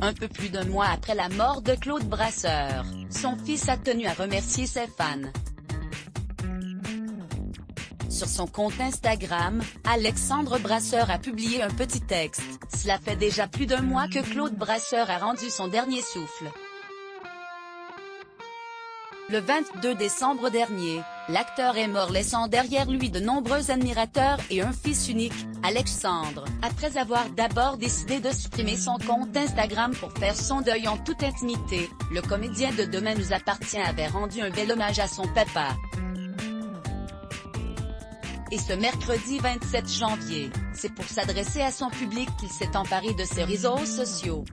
Un peu plus d'un mois après la mort de Claude Brasseur, son fils a tenu à remercier ses fans. Sur son compte Instagram, Alexandre Brasseur a publié un petit texte. Cela fait déjà plus d'un mois que Claude Brasseur a rendu son dernier souffle. Le 22 décembre dernier, l'acteur est mort laissant derrière lui de nombreux admirateurs et un fils unique, Alexandre. Après avoir d'abord décidé de supprimer son compte Instagram pour faire son deuil en toute intimité, le comédien de Demain nous appartient avait rendu un bel hommage à son papa. Et ce mercredi 27 janvier, c'est pour s'adresser à son public qu'il s'est emparé de ses réseaux sociaux.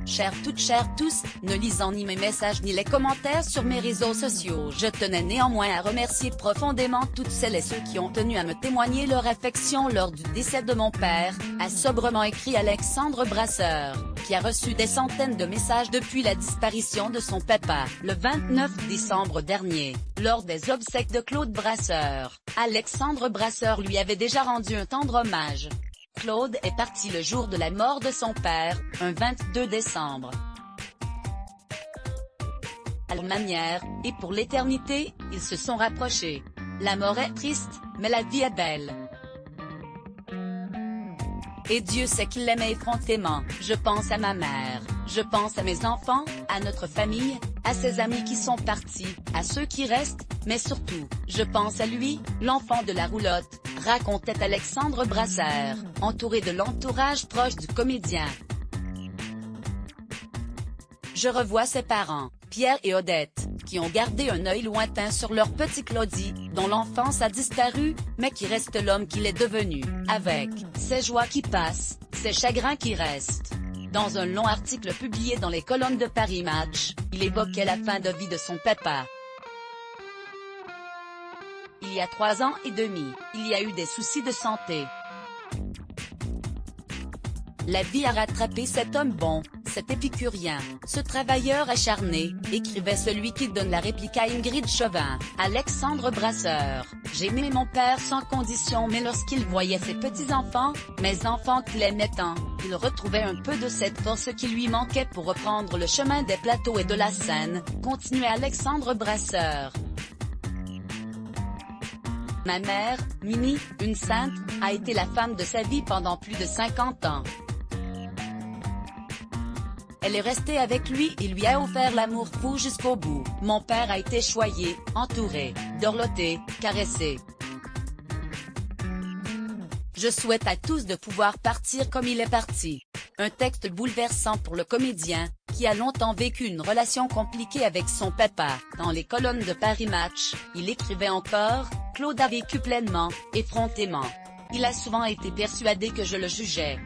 Chères toutes, chers tous, ne lisant ni mes messages ni les commentaires sur mes réseaux sociaux, je tenais néanmoins à remercier profondément toutes celles et ceux qui ont tenu à me témoigner leur affection lors du décès de mon père, a sobrement écrit Alexandre Brasseur, qui a reçu des centaines de messages depuis la disparition de son papa, le 29 décembre dernier, lors des obsèques de Claude Brasseur. Alexandre Brasseur lui avait déjà rendu un tendre hommage. Claude est parti le jour de la mort de son père, un 22 décembre. À leur manière, et pour l'éternité, ils se sont rapprochés. La mort est triste, mais la vie est belle. Et Dieu sait qu'il l'aimait effrontément. Je pense à ma mère, je pense à mes enfants, à notre famille, à ses amis qui sont partis, à ceux qui restent, mais surtout, je pense à lui, l'enfant de la roulotte, racontait Alexandre Brasseur, entouré de l'entourage proche du comédien. Je revois ses parents, Pierre et Odette, qui ont gardé un œil lointain sur leur petit Claudie, dont l'enfance a disparu, mais qui reste l'homme qu'il est devenu, avec ses joies qui passent, ses chagrins qui restent. Dans un long article publié dans les colonnes de Paris Match, il évoquait la fin de vie de son papa. Il y a 3 ans et demi, il y a eu des soucis de santé. La vie a rattrapé cet homme bon, cet épicurien, ce travailleur acharné, écrivait celui qui donne la réplique à Ingrid Chauvin, Alexandre Brasseur. J'aimais mon père sans condition, mais lorsqu'il voyait ses petits-enfants, mes enfants qu'il aimait tant, il retrouvait un peu de cette force qui lui manquait pour reprendre le chemin des plateaux et de la scène, continuait Alexandre Brasseur. Ma mère, Mimi, une sainte, a été la femme de sa vie pendant plus de 50 ans. Elle est restée avec lui et lui a offert l'amour fou jusqu'au bout. Mon père a été choyé, entouré, dorloté, caressé. Je souhaite à tous de pouvoir partir comme il est parti. Un texte bouleversant pour le comédien, qui a longtemps vécu une relation compliquée avec son papa. Dans les colonnes de Paris Match, il écrivait encore, Claude a vécu pleinement, effrontément. Il a souvent été persuadé que je le jugeais.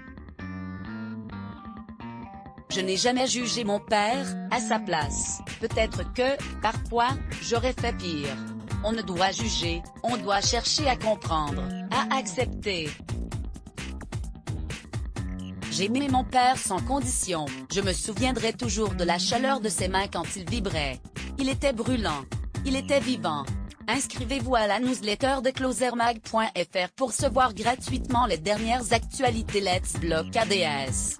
Je n'ai jamais jugé mon père, à sa place. Peut-être que, parfois, j'aurais fait pire. On ne doit juger, on doit chercher à comprendre, à accepter. J'aimais mon père sans condition, je me souviendrai toujours de la chaleur de ses mains quand il vibrait. Il était brûlant. Il était vivant. Inscrivez-vous à la newsletter de closermag.fr pour recevoir gratuitement les dernières actualités Let's Block ADS.